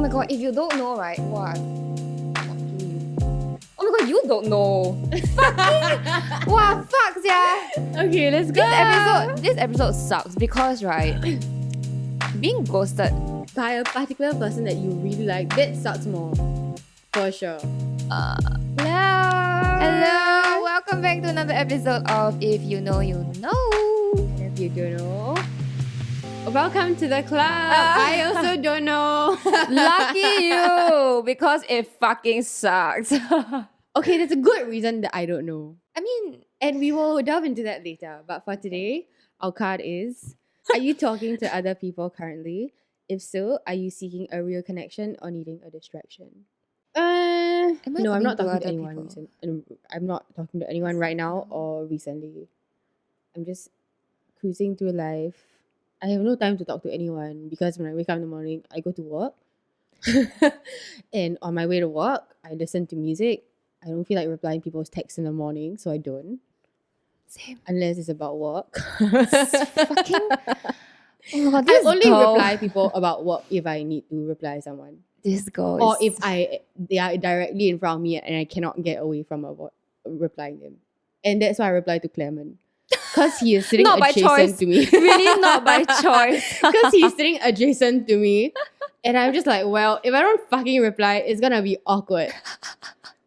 Oh my god, if you don't know, right? What? Oh my god, you don't know. Fucking wow, fucks, yeah. Okay, let's go. This episode sucks because right, being ghosted. By a particular person that you really like, that sucks more. For sure. Hello, welcome back to another episode of If You Know, You Know. And if you don't know, welcome to the club. I also don't know. Lucky you, because it fucking sucks. Okay, there's a good reason that I don't know. I mean, And we will delve into that later. But for today, our card is, are you talking to other people currently? If so, are you seeking a real connection or needing a distraction? No, I'm not talking to anyone I'm not talking to anyone right now or recently. I'm just cruising through life. I have no time to talk to anyone because when I wake up in the morning, I go to work. And on my way to work, I listen to music. I don't feel like replying people's texts in the morning, so I don't. same. Unless it's about work. Fucking. Oh my god, I this only girl. reply people about work if I need to reply someone. This girl Or is... if they are directly in front of me and I cannot get away from replying them. And that's why I reply to Clement. Because he is sitting Not by adjacent choice. to me. really not by choice. Because he's sitting adjacent to me. And I'm just like, well, if I don't fucking reply, it's gonna be awkward.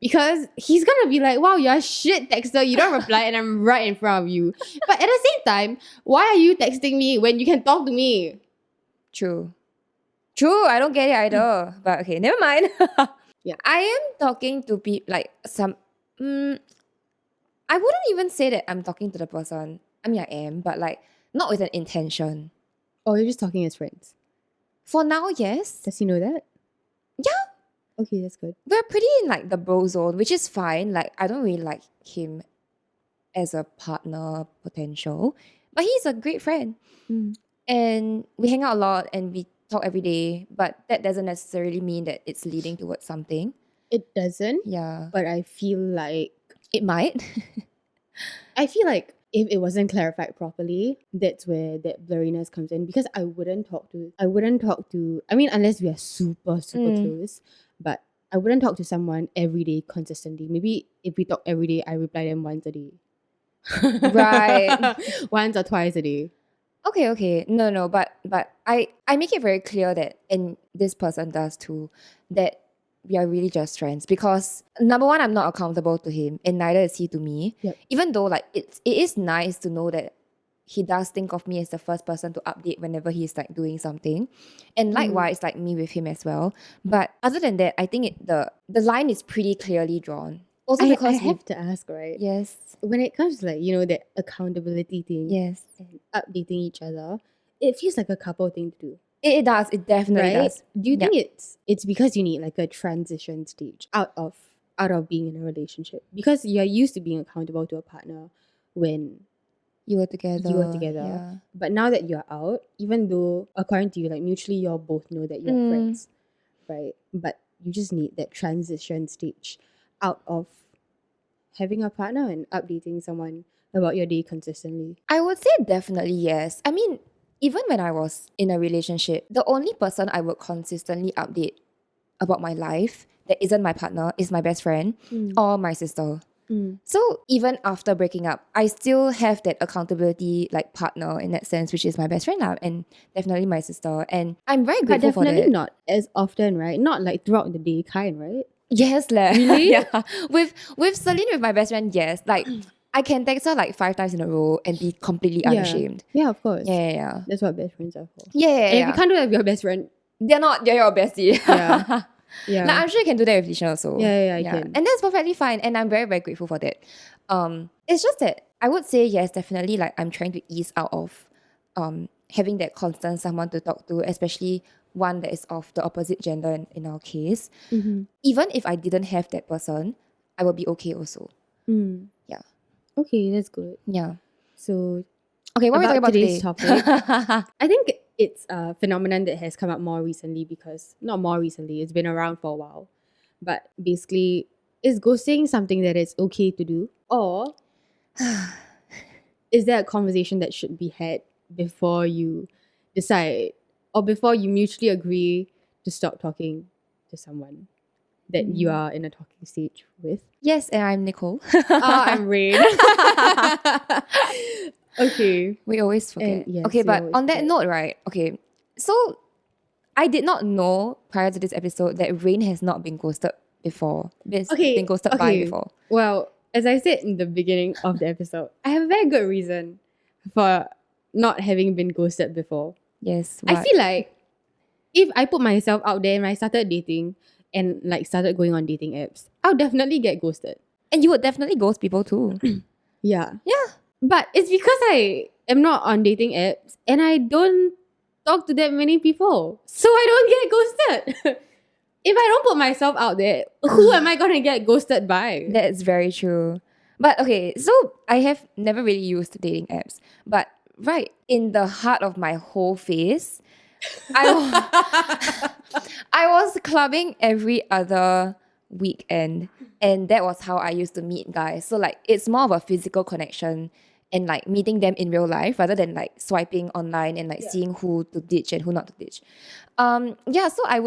Because he's gonna be like, wow, you're a shit texter, you don't reply and I'm right in front of you. But at the same time, why are you texting me when you can talk to me? True, I don't get it either. But okay, never mind. Yeah. I am talking to people like some... I wouldn't even say that I'm talking to the person. I mean, I am, but like not with an intention. Or you're just talking as friends. For now, yes. Does he know that? Yeah. Okay, that's good. We're pretty in like the bro zone, which is fine. Like I don't really like him as a partner potential, but he's a great friend. And we hang out a lot and we talk every day, but that doesn't necessarily mean that it's leading towards something. It doesn't, Yeah. but I feel like It might. if it wasn't clarified properly, that's where that blurriness comes in. Because I wouldn't talk to I mean, unless we are super close, but I wouldn't talk to someone every day consistently. Maybe if we talk every day, I reply them once a day. Right. Once or twice a day. Okay. No, but I make it very clear that, and this person does too, that we are really just friends. Because number one, I'm not accountable to him, and neither is he to me. Yep. Even though like it is nice to know that he does think of me as the first person to update whenever he's like doing something, and likewise like me with him as well. But other than that, I think the line is pretty clearly drawn. Also I because have to ask, right? yes, When it comes to like, that accountability thing yes, and updating each other, it feels like a couple thing to do. it does. It definitely Right? does. Do you think it's because you need like a transition stage out of being in a relationship? Because you're used to being accountable to a partner when You were together. Yeah. But now that you're out, even though according to you, like mutually you all both know that you're friends, right? But you just need that transition stage out of having a partner and updating someone about your day consistently. I would say definitely yes. I mean, even when I was in a relationship, the only person I would consistently update about my life that isn't my partner is my best friend or my sister. So even after breaking up, I still have that accountability like partner in that sense, which is my best friend now, and definitely my sister. And I'm very But grateful for definitely that. not as often, right? Not like throughout the day kind, right? Yes, leh. Really? Yeah. With Celine, with my best friend, yes. Like I can text her like 5 times in a row and be completely unashamed. Yeah, of course. Yeah. That's what best friends are for. Yeah. And if you can't do that with your best friend, They're your bestie. Yeah. yeah. Like, I'm sure you can do that with Lishan also. Yeah, I can. And that's perfectly fine. And I'm very, very grateful for that. It's just that I would say yes, definitely like I'm trying to ease out of having that constant someone to talk to, especially one that is of the opposite gender in our case. Even if I didn't have that person, I would be okay also. Yeah. Okay, that's good. Yeah. So Okay, what are we talking about today's today? topic? I think it's a phenomenon that has come up more recently because, not more recently, it's been around for a while. But basically, is ghosting something that is okay to do? Or is there a conversation that should be had before you decide or before you mutually agree to stop talking to someone that you are in a talking stage with? Yes, and I'm Nicole. I'm Rain. Okay. We always forget. And yes, okay, we but always on that forget. note, right? Okay, so I did not know prior to this episode that Rain has not been ghosted before. Been ghosted by before. Well, as I said in the beginning of the episode, I have a very good reason for not having been ghosted before. Yes. I what? feel like if I put myself out there and I started dating and like started going on dating apps, I'll definitely get ghosted. And you would definitely ghost people too. Yeah. Yeah. But it's because I am not on dating apps and I don't talk to that many people. So I don't get ghosted. If I don't put myself out there, who am I going to get ghosted by? That's very true. But okay, so I have never really used dating apps. But right in the heart of my whole phase, I was clubbing every other weekend. And that was how I used to meet guys. So like it's more of a physical connection and like meeting them in real life rather than like swiping online and like seeing who to ditch and who not to ditch. So I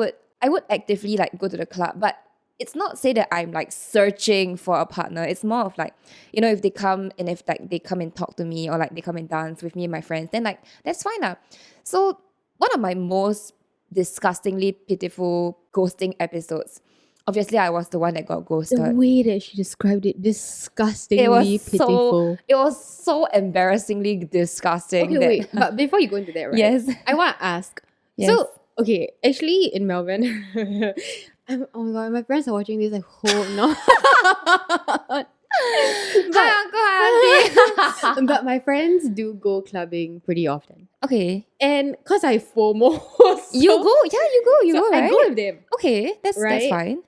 would actively like go to the club, but it's not say that I'm like searching for a partner. It's more of like, you know, if they come and if like they come and talk to me or like they come and dance with me and my friends, then like that's fine lah. So one of my most disgustingly pitiful ghosting episodes, obviously I was the one that got ghosted. The way that she described it, disgustingly pitiful. It was so embarrassingly disgusting. Okay, wait. But before you go into that, right? Yes. I want to ask. Yes. So, okay, actually in Melbourne, oh my god, my parents are watching this. I hope not. Hi, Uncle Auntie. But my friends do go clubbing pretty often. Okay. And because I FOMO. You go? Yeah, you go, right? I go with them. Okay, that's Right? fine.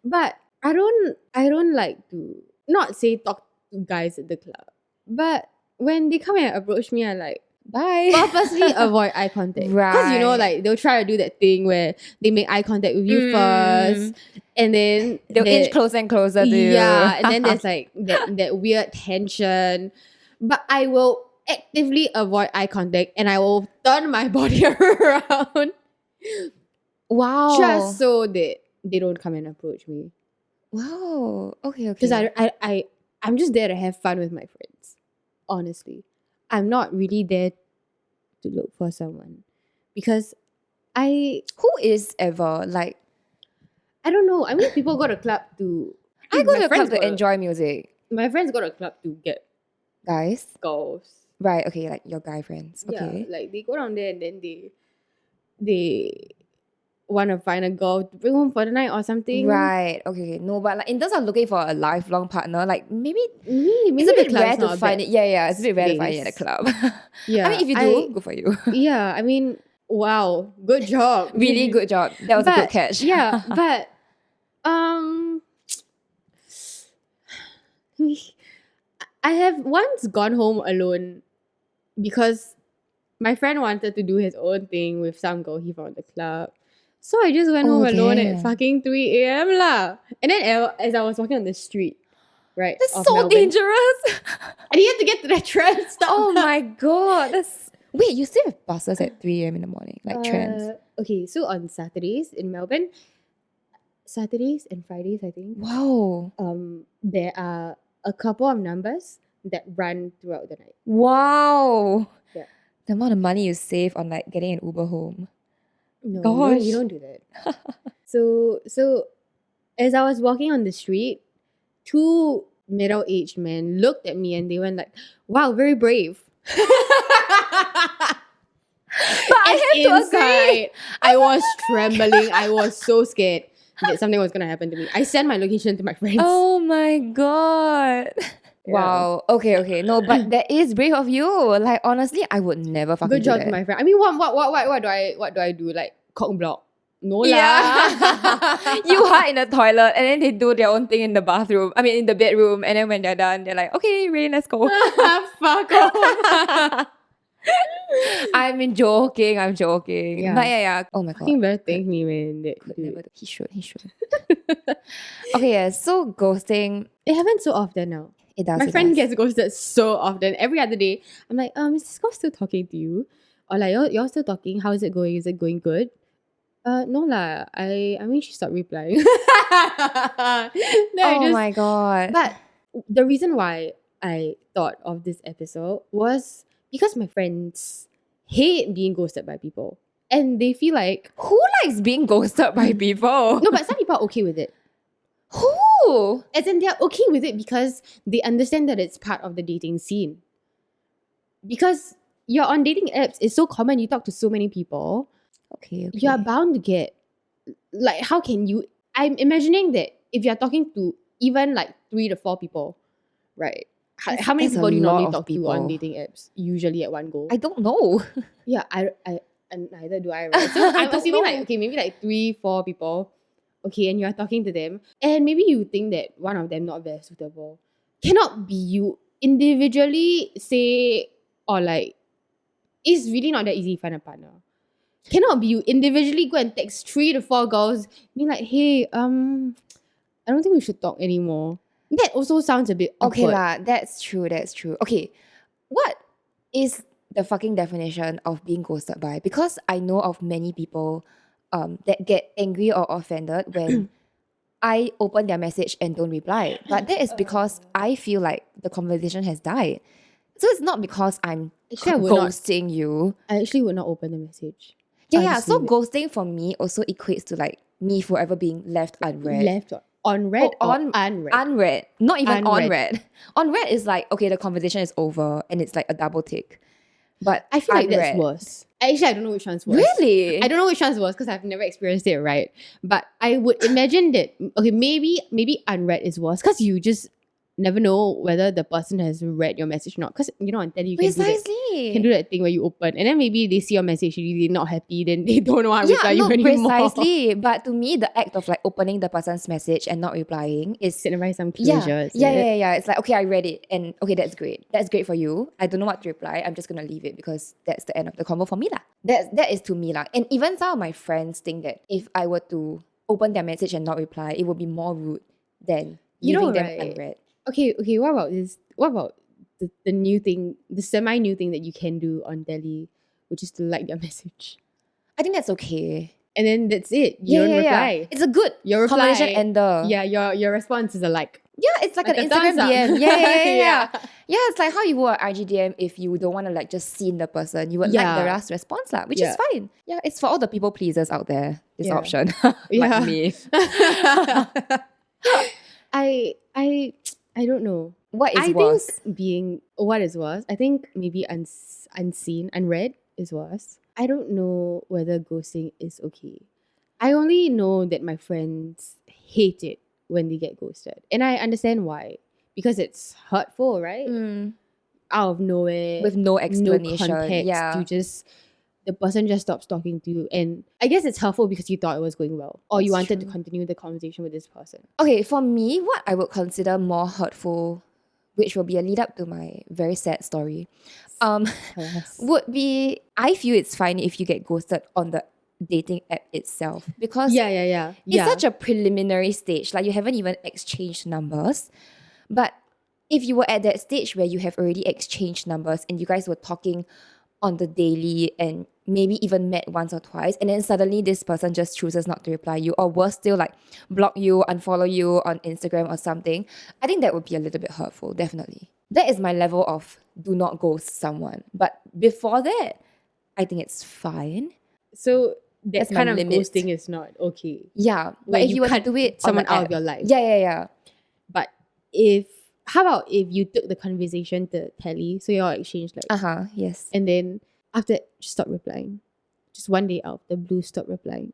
But I don't like to not say talk to guys at the club. But when they come and approach me, I like Bye. purposely avoid eye contact. Because you know, like they'll try to do that thing where they make eye contact with you first, and then They'll inch closer and closer to you. yeah, and then there's like that weird tension. But I will actively avoid eye contact and I will turn my body around Wow. just so that they don't come and approach me. Wow. Okay. Because I'm just there to have fun with my friends. Honestly, I'm not really there to look for someone because Who is ever like? I don't know. I mean, people go to club to. I go my to a friends club to enjoy music, My friends go to club to get guys. girls. Right. Okay. Like your guy friends. Okay. Yeah, like they go down there and then they want to find a girl to bring home for the night or something. Right. Okay. No, but like in terms of looking for a lifelong partner, like maybe Maybe it's a the bit club's rare to not a find bad it. Yeah. It's a bit rare to find it at a place. club. Yeah, I mean, if you do, good for you. Yeah, I mean, wow, good job. Really good job. That was a good catch. Yeah, but I have once gone home alone because my friend wanted to do his own thing with some girl he found at the club. So I just went Oh, home alone damn. at fucking 3 a.m. lah. And then as I was walking on the street, right? That's of so Melbourne, dangerous. I needed to get to that tram stop. Oh my god. Wait, you still have buses at 3 a.m. in the morning, like trams. Okay, so on Saturdays in Melbourne, Saturdays and Fridays, I think, Wow. there are a couple of numbers that run throughout the night. Wow. Yeah. The amount of money you save on like getting an Uber home. No, Gosh. you don't do that. So as I was walking on the street, two middle-aged men looked at me and they went like, "Wow, very brave." But I have to agree. Inside, I was trembling. I was so scared that something was gonna happen to me. I sent my location to my friends. Oh my god. Yeah. Wow. Okay. No, but that is brave of you. Like honestly, I would never fucking Good job do to that. my friend. I mean, what do I do? Like cock block? No lah. Yeah. You hide in the toilet and then they do their own thing in the bathroom. I mean in the bedroom. And then when they're done, they're like, okay, Rain, let's go. Fuck off. I'm joking. Yeah. But yeah. Oh my god. Fucking better thank me, man. Could never do. He should. Okay, yeah. So ghosting, It happens so often now. it does. My it friend does. gets ghosted so often. Every other day, I'm like, is this girl still talking to you? Or like, you're still talking? How is it going? Is it going good? No lah. I mean, she stopped replying. Then I Oh just. my god. But the reason why I thought of this episode was because my friends hate being ghosted by people, and they feel like Who likes being ghosted by people? no, but some people are okay with it. Who? As in, they're okay with it because they understand that it's part of the dating scene. Because you're on dating apps, it's so common. You talk to so many people. Okay. You're bound to get, like, how can you? I'm imagining that if you're talking to even like 3 to 4 people, right? How many That's a people do you normally lot of talk to on people. dating apps? Usually at one go. I don't know. Yeah, and neither do I, right? So I'm don't assuming know. like, okay, maybe like 3, 4 people. Okay, and you're talking to them, and maybe you think that one of them not very suitable. Cannot be you individually say, or like, it's really not that easy to find a partner. Cannot be you individually go and text 3 to 4 girls, being like, hey, I don't think we should talk anymore. That also sounds a bit Okay awkward. lah, that's true. Okay, what is the fucking definition of being ghosted by? Because I know of many people that get angry or offended when I open their message and don't reply. But that is because I feel like the conversation has died. So it's not because I'm Actually, I would not. ghosting you. I actually would not open the message. Yeah, I'll yeah. just So leave it. ghosting for me also equates to like me forever being left unread. Left or unread Oh, or on- unread. Unread. Not even Unread. unread. Unread is like, okay, the conversation is over and it's like a double tick. But I feel like that's unread. worse. Actually, I don't know which one's worse. Really? I don't know which one's worse because I've never experienced it, right? But I would imagine that, okay, maybe unread is worse because you just never know whether the person has read your message or not. Because, you know, on Tele, you can Precisely. do that thing where you open and then maybe they see your message, they're not happy, then they don't know how to reply Yeah, you no, anymore. precisely. But to me, the act of like opening the person's message and not replying is Signify some yeah, closure. yeah. It's like, okay, I read it and okay, that's great. That's great for you. I don't know what to reply. I'm just gonna leave it because that's the end of the convo for me lah. That is to me lah. And even some of my friends think that if I were to open their message and not reply, it would be more rude than You know, leaving them right? unread. Okay, what about this? What about the new thing, the semi-new thing that you can do on Tele, which is to like their message? I think that's okay. And then that's it. You don't reply. It's a good Your reply, conversation ender. Yeah, your response is a like. Yeah, it's like an a Instagram thumbs up. DM. Yeah. Yeah. Yeah, it's like how you would an IG DM if you don't want to like just see the person. You would like the last response lah, which is fine. Yeah, it's for all the people pleasers out there. This Yeah. option, Yeah. like me. I don't know. What is I worse? think being what is worse. I think maybe unseen, unread is worse. I don't know whether ghosting is okay. I only know that my friends hate it when they get ghosted, and I understand why, because it's hurtful, right? Out of nowhere, With no explanation. no context. Yeah. You just the person just stops talking to you, and I guess it's hurtful because you thought it was going well, or you That's wanted true. to continue the conversation with this person. Okay, for me, what I would consider more hurtful, which will be a lead up to my very sad story, would be I feel it's fine if you get ghosted on the dating app itself because Yeah. it's such a preliminary stage. Like you haven't even exchanged numbers. But if you were at that stage where you have already exchanged numbers and you guys were talking on the daily and maybe even met once or twice, and then suddenly this person just chooses not to reply you, or worse still, like block you, unfollow you on Instagram or something, I think that would be a little bit hurtful, definitely. That is my level of do not ghost someone. But before that, I think it's fine. So that That's my kind of limit. ghosting is not okay. Yeah, Where but if you you were to cut do it on someone the out app, of your life. Yeah. But how about if you took the conversation to Tele, so you all exchanged like, Yes. and then after that, just stop replying. Just one day out of the blue, stop replying.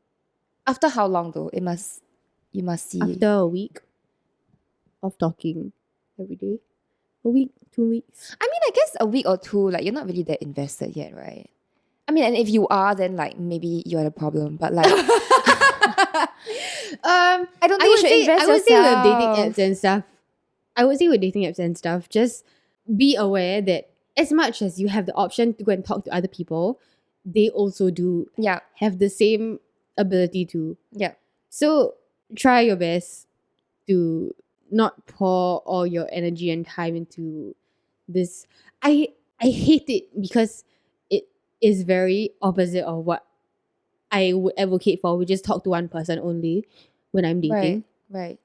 After how long though? You must see. After a week of talking every day. A week, 2 weeks. I mean, I guess a week or two, like you're not really that invested yet, right? I mean, and if you are, then like maybe you're the problem. But like, I don't think you should invest I would say with dating yourself. apps and stuff. I would say with dating apps and stuff, just be aware that as much as you have the option to go and talk to other people, they also do Yeah. have the same ability to. Yeah. So try your best to not pour all your energy and time into this. I hate it because it is very opposite of what I would advocate for, which is talk to one person only when I'm dating. Right.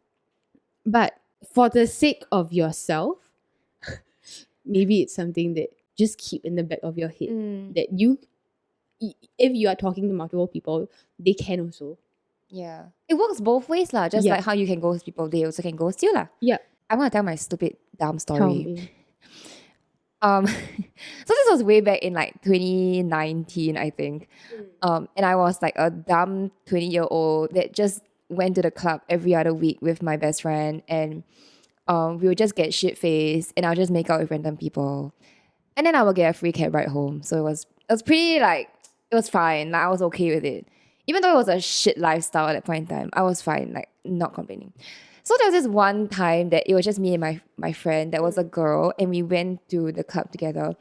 But for the sake of yourself, maybe it's something that just keep in the back of your head that if you are talking to multiple people, they can also. Yeah. It works both ways lah. Just like how you can ghost people, they also can ghost you lah. Yeah. I want to tell my stupid dumb Tell story. me. So this was way back in like 2019, I think. And I was like a dumb 20-year-old that just went to the club every other week with my best friend, and we would just get shit-faced and I'll just make out with random people. And then I would get a free cab ride home. So it was pretty like, it was fine. Like I was okay with it. Even though it was a shit lifestyle at that point in time, I was fine, like not complaining. So there was this one time that it was just me and my friend that was a girl, and we went to the club together.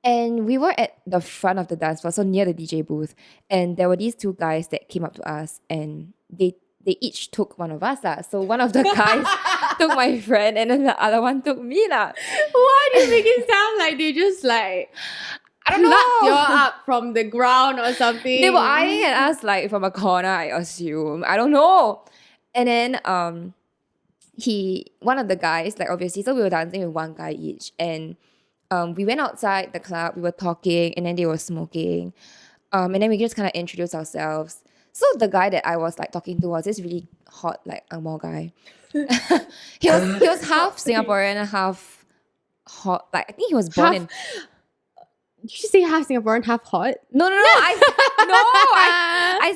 And we were at the front of the dance floor, so near the DJ booth. And there were these two guys that came up to us, and they each took one of us lah. So one of the guys took my friend, and then the other one took me lah. Why do you make it sound like they just like I don't know. plucked you up from the ground or something? They were eyeing at us like from a corner, I assume. I don't know. And then one of the guys, like obviously, so we were dancing with one guy each, and we went outside the club, we were talking, and then they were smoking. And then we just kind of introduced ourselves. So the guy that I was like talking to was this really hot, like Angmo guy. he was half Singaporean, half hot. Like I think he was born in. Did you say half Singaporean, half hot? No. I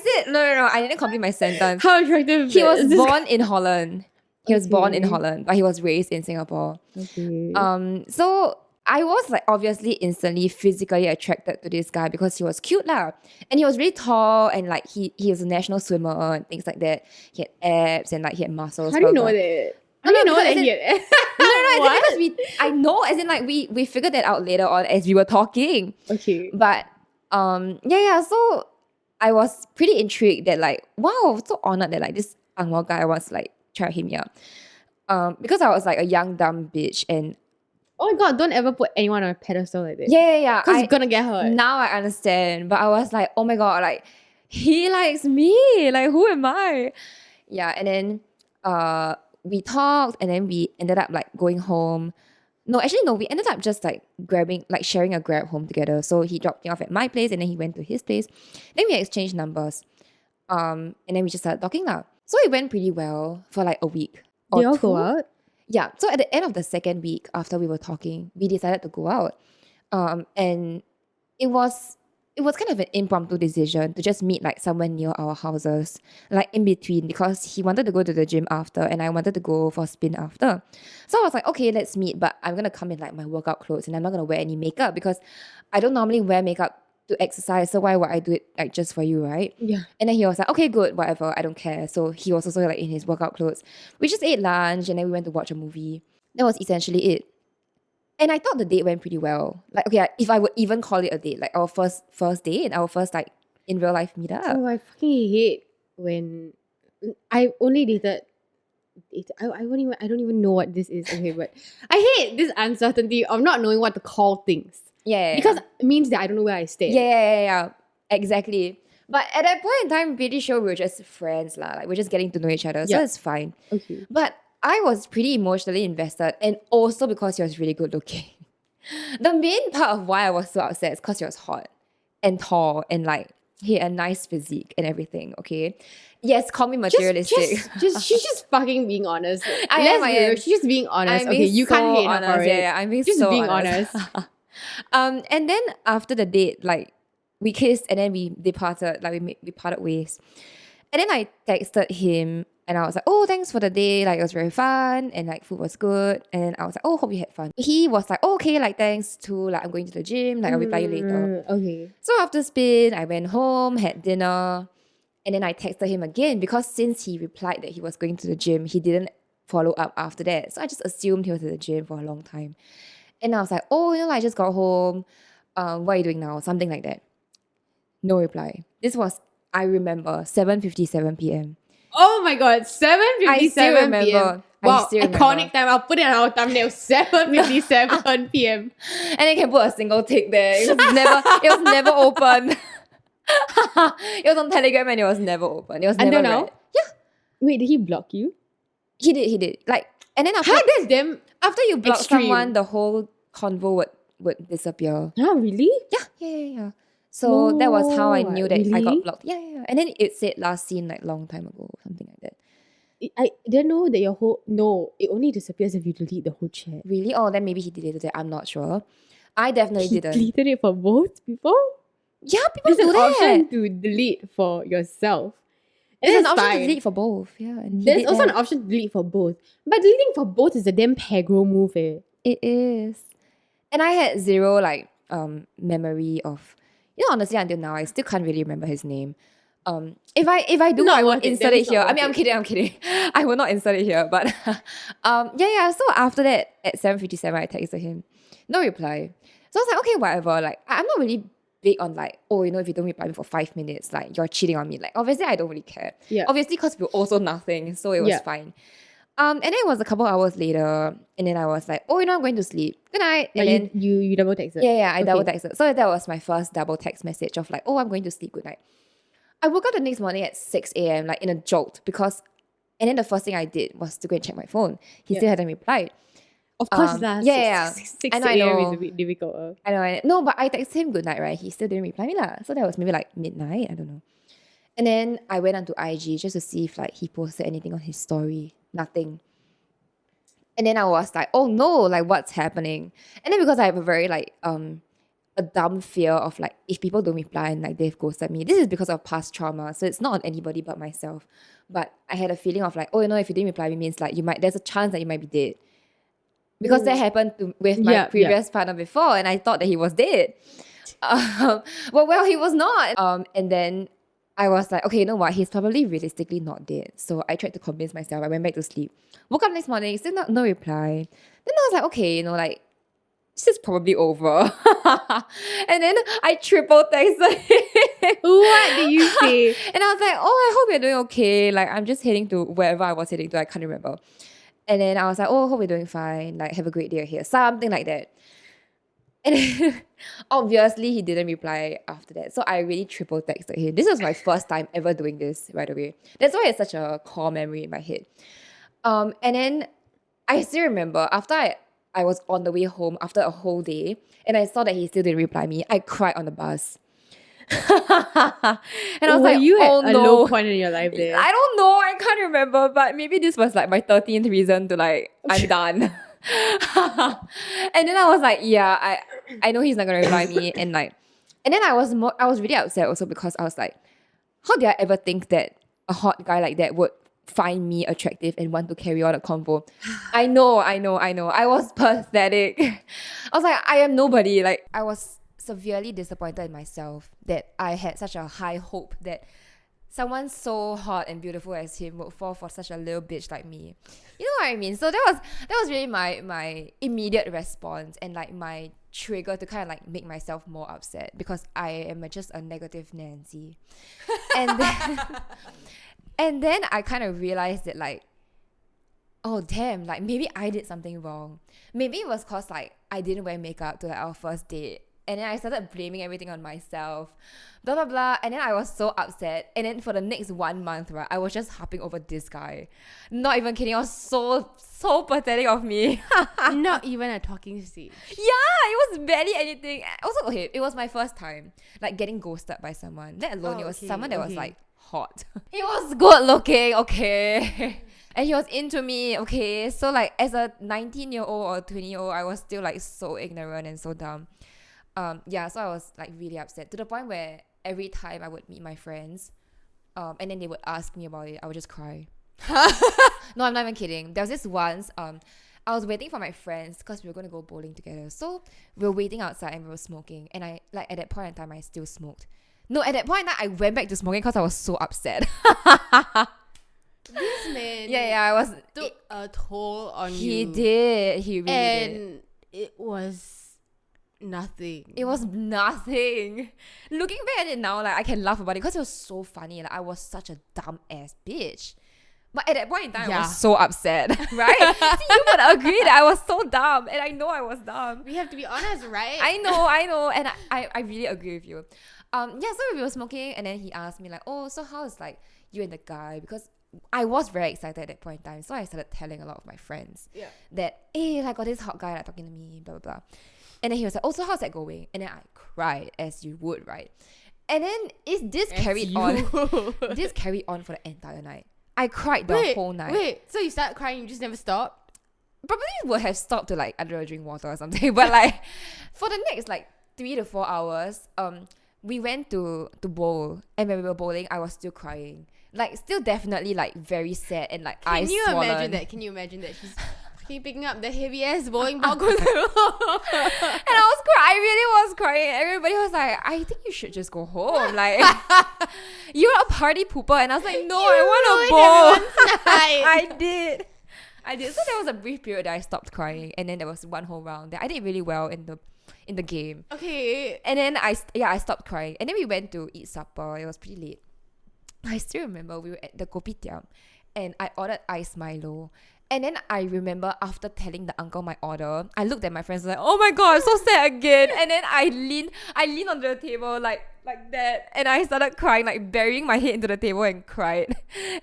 said no. I didn't complete my sentence. How attractive! He was born in Holland. He was born in Holland, but he was raised in Singapore. Okay. So I was like obviously instantly physically attracted to this guy because he was cute lah. And he was really tall, and like he was a national swimmer and things like that. He had abs and like he had muscles. How do you know that? How do you know that he had? Because I know, as in like we figured that out later on as we were talking. Okay. But so I was pretty intrigued that like, wow, so honored that like this Angmo guy was like try him up. Because I was like a young dumb bitch, and oh my god, don't ever put anyone on a pedestal like that. Yeah. Because you're gonna get hurt. Now I understand. But I was like, oh my god, like he likes me. Like who am I? Yeah, and then we talked, and then we ended up like going home. No, we ended up just like sharing a Grab home together. So he dropped me off at my place, and then he went to his place. Then we exchanged numbers. And then we just started talking now. So it went pretty well for like a week. Did you all go out? Yeah. So at the end of the second week after we were talking, we decided to go out. And it was kind of an impromptu decision to just meet like somewhere near our houses, like in between, because he wanted to go to the gym after and I wanted to go for a spin after. So I was like, okay, let's meet, but I'm going to come in like my workout clothes and I'm not going to wear any makeup because I don't normally wear makeup to exercise, so why would I do it like just for you, right? Yeah. And then he was like, okay, good, whatever, I don't care. So he was also like in his workout clothes. We just ate lunch and then we went to watch a movie. That was essentially it. And I thought the date went pretty well. Like, okay, if I would even call it a date, like our first date, our first like in real life meetup. Oh, I fucking hate when I only dated. I don't even know what this is. Okay, but I hate this uncertainty of not knowing what to call things. Yeah. Because it means that I don't know where I stay. Yeah. Exactly. But at that point in time, I'm pretty sure we were just friends lah. Like we're just getting to know each other, so it's fine. Okay. But I was pretty emotionally invested, and also because he was really good looking. The main part of why I was so upset is because he was hot and tall and like he had a nice physique and everything. Okay, yes, call me materialistic. She's just fucking being honest. I am. She's just being honest. I'm being Okay, you so can't hate her honest. for it. Yeah, I'm being just so being honest. And then after the date, like we kissed and then we departed. Like we parted ways. And then I texted him. And I was like, oh, thanks for the day. Like, it was very fun. And, like, food was good. And then I was like, oh, hope you had fun. He was like, oh, okay, like, thanks too. Like, I'm going to the gym. Like, I'll reply you later. Okay. So, after spin, I went home, had dinner. And then I texted him again. Because since he replied that he was going to the gym, he didn't follow up after that. So, I just assumed he was at the gym for a long time. And I was like, oh, I just got home. What are you doing now? Something like that. No reply. This was, I remember, 7:57 p.m. Oh my god, 7:57 p.m. Wow, iconic time. I'll put it on our thumbnail. 7:57 p.m. And you can put a single tick there. It was never open. It was on Telegram and it was never open. It was Until never now? read. Yeah, Wait, did he block you? he did. Like, and then after, That's damn... after you block extreme. someone, the whole convo would disappear. Huh, really? Yeah. So that was how I No, knew that I really? got blocked. Yeah. And then it said last seen like long time ago, something like that. I didn't know that your whole... No, it only disappears if you delete the whole chat. Really? Oh, then maybe he deleted it. I'm not sure. I definitely He didn't. deleted it for both people? Yeah, people There's do an that. option to delete for yourself. And There's an that's option to fine. delete for both. Yeah, and he There's did also that. an option to delete for both. But deleting for both is a damn pegro move, eh. It is. And I had zero like memory of, honestly until now I still can't really remember his name. If I do, Not I worth won't it. insert That it is not here. I worth mean, it. I'm kidding. I will not insert it here. But yeah. So after that, at 7:57, I texted him. No reply. So I was like, okay, whatever. Like, I'm not really big on like, if you don't reply me for 5 minutes, like you're cheating on me. Like, obviously, I don't really care. Yeah. Obviously, because we're also nothing, so it was Yeah. fine. And then it was a couple hours later, and then I was like, I'm going to sleep. Good night. And Like then you double texted? yeah, I Okay. double texted. So that was my first double text message of like, I'm going to sleep, good night. I woke up the next morning at 6 a.m. like in a jolt and then the first thing I did was to go and check my phone. He still hadn't replied. Of course, that yeah. 6 I know, I a.m. know. is a bit difficult. I know. No, but I texted him good night, right? He still didn't reply me lah. So that was maybe like midnight, I don't know. And then I went onto IG just to see if like he posted anything on his story. Nothing. And then I was like, oh no, like what's happening? And then because I have a very like a dumb fear of like if people don't reply and like they've ghosted me. This is because of past trauma. So it's not on anybody but myself. But I had a feeling of like, if you didn't reply me means like there's a chance that you might be dead. Because that happened with my previous partner before, and I thought that he was dead. Well, he was not. And then I was like, okay, you know what? He's probably realistically not dead. So I tried to convince myself. I went back to sleep. Woke up next morning, still no reply. Then I was like, okay, like, this is probably over. And then I triple texted him. What did you say? And I was like, I hope you're doing okay. Like, I'm just heading to wherever I was heading to. I can't remember. And then I was like, hope you're doing fine. Like, have a great day ahead. Something like that. And then, obviously, he didn't reply after that. So I really triple texted him. This was my first time ever doing this, by the way. That's why it's such a core memory in my head. And then I still remember after I was on the way home after a whole day and I saw that he still didn't reply me, I cried on the bus. And I was like, you at a no. low point in your life there? I don't know. I can't remember. But maybe this was like my 13th reason to like, I'm done. And then I was like, yeah, I know he's not going to reply me. And then I was really upset also because I was like, how did I ever think that a hot guy like that would find me attractive and want to carry on a convo? I know. I was pathetic. I was like, I am nobody. Like, I was severely disappointed in myself that I had such a high hope that someone so hot and beautiful as him would fall for such a little bitch like me. You know what I mean? So that was really my immediate response and like my trigger to kind of like make myself more upset because I am just a negative Nancy. And then I kind of realized that like, oh damn, like maybe I did something wrong. Maybe it was cause like I didn't wear makeup to like our first date. And then I started blaming everything on myself, blah, blah, blah. And then I was so upset. And then for the next 1 month, right, I was just harping over this guy. Not even kidding. It was so pathetic of me. Not even a talking stage. Yeah, it was barely anything. Also, okay, it was my first time, like, getting ghosted by someone. Let alone it was someone that was, like, hot. He was good looking, okay. And he was into me, okay. So, like, as a 19-year-old or 20-year-old, I was still, like, so ignorant and so dumb. So I was like really upset to the point where every time I would meet my friends, and then they would ask me about it, I would just cry. No, I'm not even kidding. There was this once, I was waiting for my friends because we were going to go bowling together. So we were waiting outside and we were smoking. And I, like, at that point in time, I still smoked. No, at that point in time, I went back to smoking because I was so upset. This man I was... took a toll on you. He did. He really did. And it was... nothing. It was nothing. Looking back at it now, like I can laugh about it because it was so funny. Like I was such a dumb ass bitch. But at that point in time, I was so upset. Right? See, you would agree that I was so dumb. And I know I was dumb. We have to be honest, right? I know. And I really agree with you. So we were smoking, and then he asked me like, oh, so how's like you and the guy? Because I was very excited at that point in time, so I started telling a lot of my friends that, hey, I got this hot guy like talking to me, blah blah blah. And then he was like, oh, so how's that going? And then I cried, as you would, right? And then this carried on for the entire night. I cried the whole night. Wait, so you start crying, you just never stop? Probably would have stopped to like, I don't know, drink water or something. But like for the next like 3 to 4 hours, we went to bowl, and when we were bowling, I was still crying. Like still definitely like very sad and like eyes swollen. Can you imagine that? She's picking up the heavy ass bowling ball goes and I really was crying. Everybody was like, I think you should just go home. Like you're a party pooper, and I was like, no, I want to bowl. I did. So there was a brief period that I stopped crying, and then there was one whole round that I did really well in the game. Okay. And then I stopped crying, and then we went to eat supper. It was pretty late. I still remember we were at the kopitiam, and I ordered iced Milo. And then I remember after telling the uncle my order, I looked at my friends like, oh my god, I'm so sad again. And then I leaned onto the table like that, and I started crying, like burying my head into the table and cried.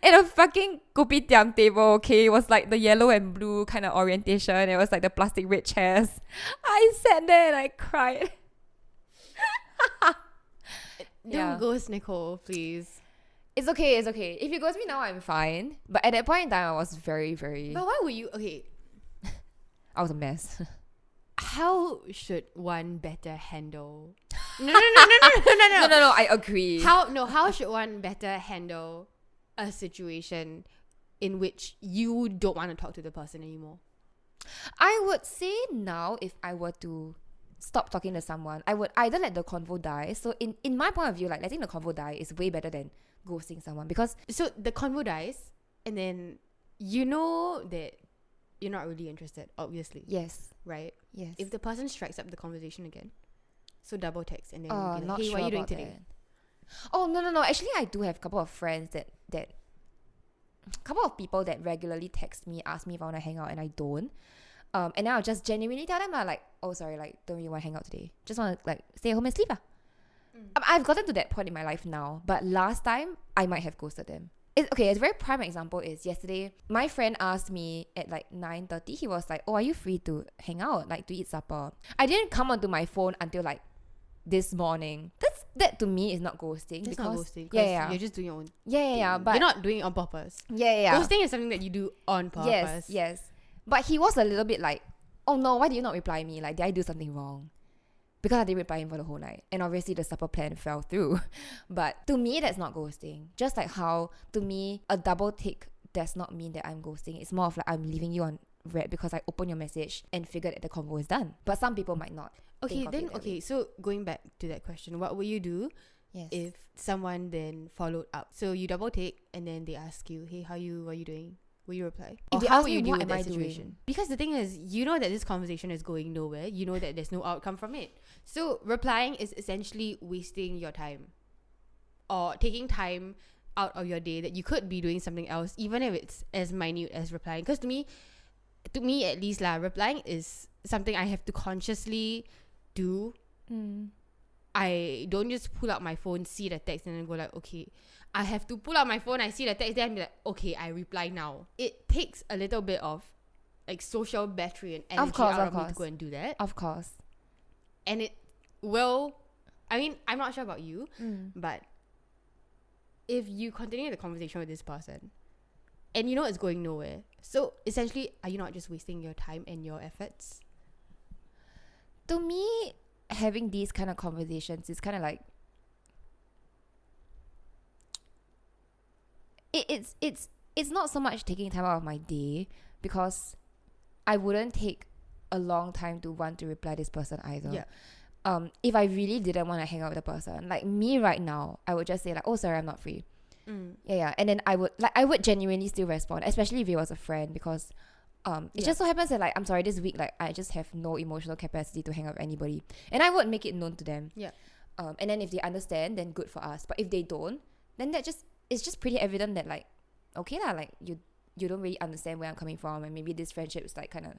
And a fucking kopitiam table, okay, it was like the yellow and blue kind of orientation. It was like the plastic red chairs. I sat there and I cried. Don't ghost Nicole, please. It's okay. If you ghost me now, I'm fine. But at that point in time, I was very, very... But why were you... Okay. I was a mess. How should one better handle... No. No, I agree. How should one better handle a situation in which you don't want to talk to the person anymore? I would say now, if I were to stop talking to someone, I would either let the convo die. So in my point of view, like letting the convo die is way better than ghosting someone, because so the convo dies, and then you know that you're not really interested, obviously. Yes. Right? Yes. If the person strikes up the conversation again, so double text and then be like, not hey, sure what are you doing about today? that. Oh, no. Actually, I do have a couple of friends that couple of people that regularly text me, ask me if I want to hang out, and I don't. And then I'll just genuinely tell them, like, oh, sorry, like, don't really want to hang out today. Just want to, like, stay at home and sleep. I've gotten to that point in my life now, but last time, I might have ghosted them. A very prime example is yesterday, my friend asked me at, like, 9:30. He was like, oh, are you free to hang out, like, to eat supper? I didn't come onto my phone until, like, this morning. That to me is not ghosting. That's because, not ghosting. Yeah. You're just doing your own Yeah, thing. but... You're not doing it on purpose. Yeah. Ghosting is something that you do on purpose. Yes. But he was a little bit like, oh no, why did you not reply me? Like, did I do something wrong? Because I didn't reply him for the whole night. And obviously the supper plan fell through. But to me, that's not ghosting. Just like how, to me, a double tick does not mean that I'm ghosting. It's more of like I'm leaving you on red because I opened your message and figured that the convo is done. But some people might not. So going back to that question, what would you do if someone then followed up? So you double tick and then they ask you, hey, what are you doing? Will you reply? If they how ask will me, you deal what with am that I situation? doing? Because the thing is, you know that this conversation is going nowhere. You know that there's no outcome from it. So replying is essentially wasting your time or taking time out of your day that you could be doing something else, even if it's as minute as replying. Because to me at least replying is something I have to consciously do. I don't just pull out my phone, see the text, and then go like, okay. I have to pull out my phone, I see the text, then be like, okay, I reply now. It takes a little bit of like social battery and energy out of me to go and do that. Of course. And it will, I mean, I'm not sure about you, but if you continue the conversation with this person and you know it's going nowhere, so essentially, are you not just wasting your time and your efforts? To me, having these kind of conversations is kind of like, it's not so much taking time out of my day, because I wouldn't take a long time to want to reply this person either. Yeah. If I really didn't want to hang out with the person, like me right now, I would just say like, oh, sorry, I'm not free. Yeah. And then I would genuinely still respond, especially if it was a friend, because it just so happens that like, I'm sorry, this week, like I just have no emotional capacity to hang out with anybody, and I would make it known to them. Yeah. And then if they understand, then good for us. But if they don't, then it's just pretty evident that like, okay lah, like you don't really understand where I'm coming from, and maybe this friendship is like kind of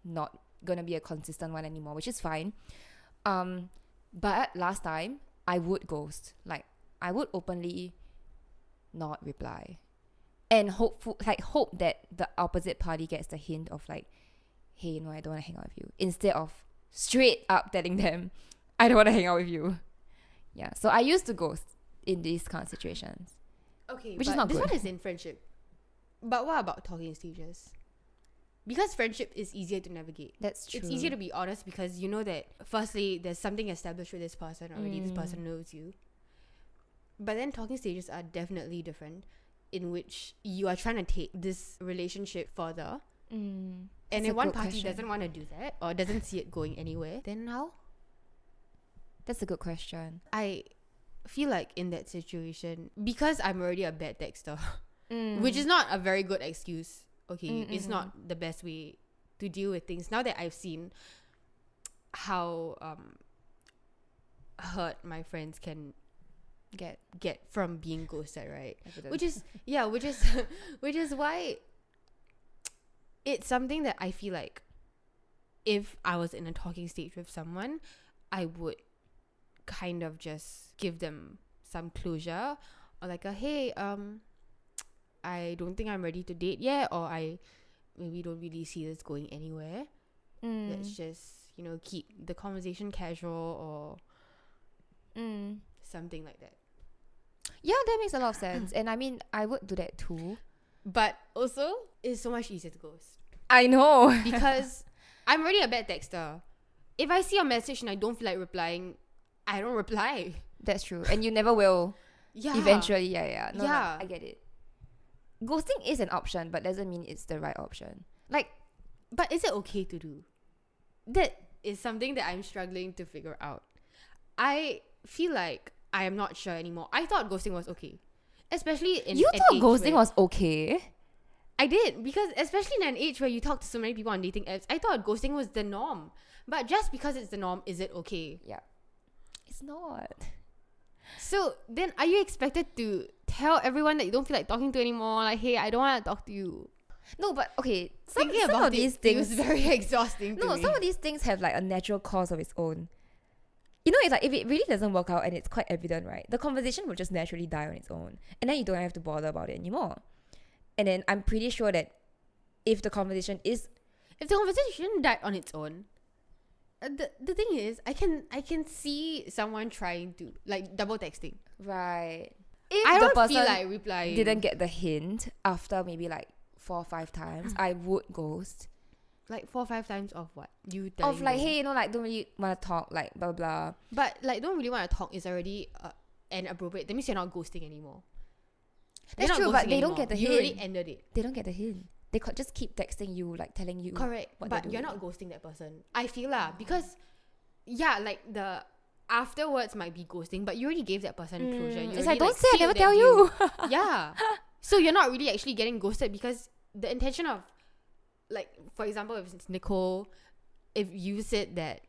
not gonna be a consistent one anymore, which is fine. But last time I would ghost. Like, I would openly not reply. And hope that the opposite party gets the hint of like, hey, no, I don't want to hang out with you. Instead of straight up telling them, I don't want to hang out with you. Yeah. So I used to ghost in these kind of situations. Okay, which but is not this good. one is in friendship. But what about talking stages? Because friendship is easier to navigate. That's true. It's easier to be honest because you know that firstly, there's something established with this person already. This person knows you. But then talking stages are definitely different, in which you are trying to take this relationship further. And if one party doesn't want to do that or doesn't see it going anywhere, then how? That's a good question. I feel like in that situation, because I'm already a bad texter, which is not a very good excuse. Okay, it's not the best way to deal with things. Now that I've seen how hurt my friends can get from being ghosted, right? Which is why it's something that I feel like if I was in a talking stage with someone, I would kind of just give them some closure, or like hey, I don't think I'm ready to date yet, or I maybe don't really see this going anywhere. Let's just, keep the conversation casual or something like that. Yeah, that makes a lot of sense. And I mean, I would do that too. But also, it's so much easier to ghost. I know. Because I'm already a bad texter. If I see a message and I don't feel like replying, I don't reply. That's true. And you never will. Yeah. Eventually, yeah. No, yeah. I get it. Ghosting is an option, but doesn't mean it's the right option. Like, but is it okay to do? That is something that I'm struggling to figure out. I feel like I am not sure anymore. I thought ghosting was okay. Especially in you an thought age ghosting where- was okay? I did, because especially in an age where you talk to so many people on dating apps, I thought ghosting was the norm. But just because it's the norm, is it okay? Yeah. It's not. So then are you expected to tell everyone that you don't feel like talking to anymore? Like, hey, I don't want to talk to you. No, but okay. Some Thinking about of these things is very exhausting to me. some of these things have like a natural cause of its own. It's like if it really doesn't work out and it's quite evident, right? The conversation will just naturally die on its own. And then you don't have to bother about it anymore. And then I'm pretty sure that if the conversation died on its own, the thing is, I can see someone trying to like double texting. Right. If I the don't person feel like replying. didn't get the hint after maybe like 4 or 5 times, I would ghost. Like 4 or 5 times of what? You Of like, them. hey, like don't really want to talk, like blah blah. But like don't really want to talk is already an appropriate. That means you're not ghosting anymore. That's true, but they don't get the You hint. already ended it. They don't get the hint. They just keep texting you, like telling you. Correct, what but they're you're doing. not ghosting that person. I feel because like the afterwards might be ghosting, but you already gave that person closure. You It's already, like, don't say I sealed never that tell deal. you. Yeah. So you're not really actually getting ghosted, because the intention of, like, for example, if it's Nicole, if you said that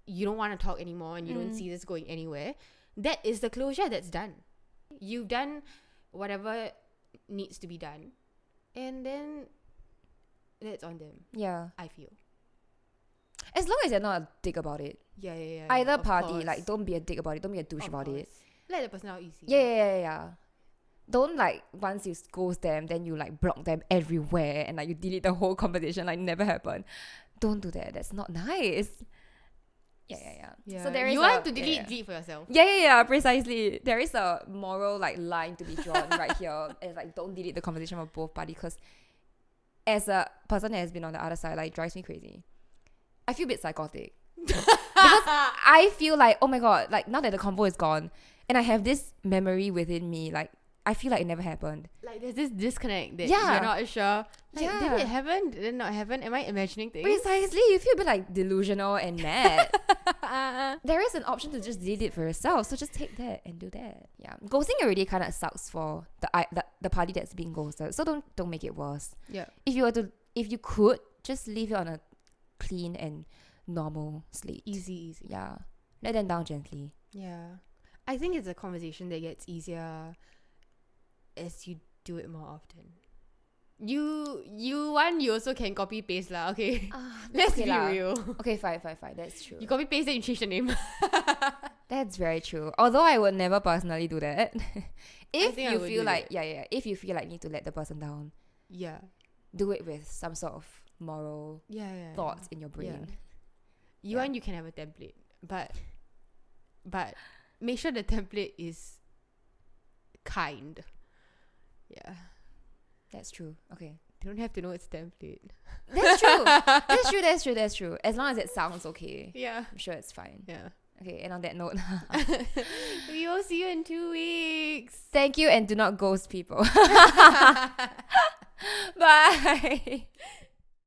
you don't want to talk anymore and you don't see this going anywhere, that is the closure that's done. You've done whatever needs to be done, and then that's on them. Yeah. I feel. As long as you're not a dick about it. Yeah. Either of party, course. like, don't be a dick about it. Don't be a douche Of about it. course. Let the person out easy. Yeah. Don't like once you ghost them, then you like block them everywhere and like you delete the whole conversation like never happened. Don't do that. That's not nice. Yeah. So there is you want to delete for yourself. Yeah, precisely. There is a moral like line to be drawn right here. It's like don't delete the conversation of both parties, because as a person that has been on the other side, like it drives me crazy. I feel a bit psychotic. Because I feel like, oh my god, like now that the convo is gone and I have this memory within me, like I feel like it never happened. Like there's this disconnect that Yeah. you're not sure. Like, Yeah. did it happen? Did it not happen? Am I imagining things? Precisely, you feel a bit like delusional and mad. There is an option to just delete it for yourself, so just take that and do that. Yeah, ghosting already kind of sucks for the party that's being ghosted, so don't make it worse. Yeah. If you could just leave it on a clean and normal slate. Easy. Yeah, let them down gently. Yeah. I think it's a conversation that gets easier as you do it more often. You also can copy paste lah, okay? Let's okay be lah. real. Okay, fine. That's true. You copy paste then you change the name. That's very true. Although I would never personally do that. If think I you would feel do like that. if you feel like you need to let the person down, Yeah. do it with some sort of moral Yeah. thoughts in your brain. You Yeah. want, you can have a template, but make sure the template is kind. Yeah. That's true. Okay. They don't have to know it's template. That's true. That's true. As long as it sounds okay, Yeah. I'm sure it's fine. Yeah. Okay, and on that note, We will see you in 2 weeks. thank you and do not ghost people. Bye.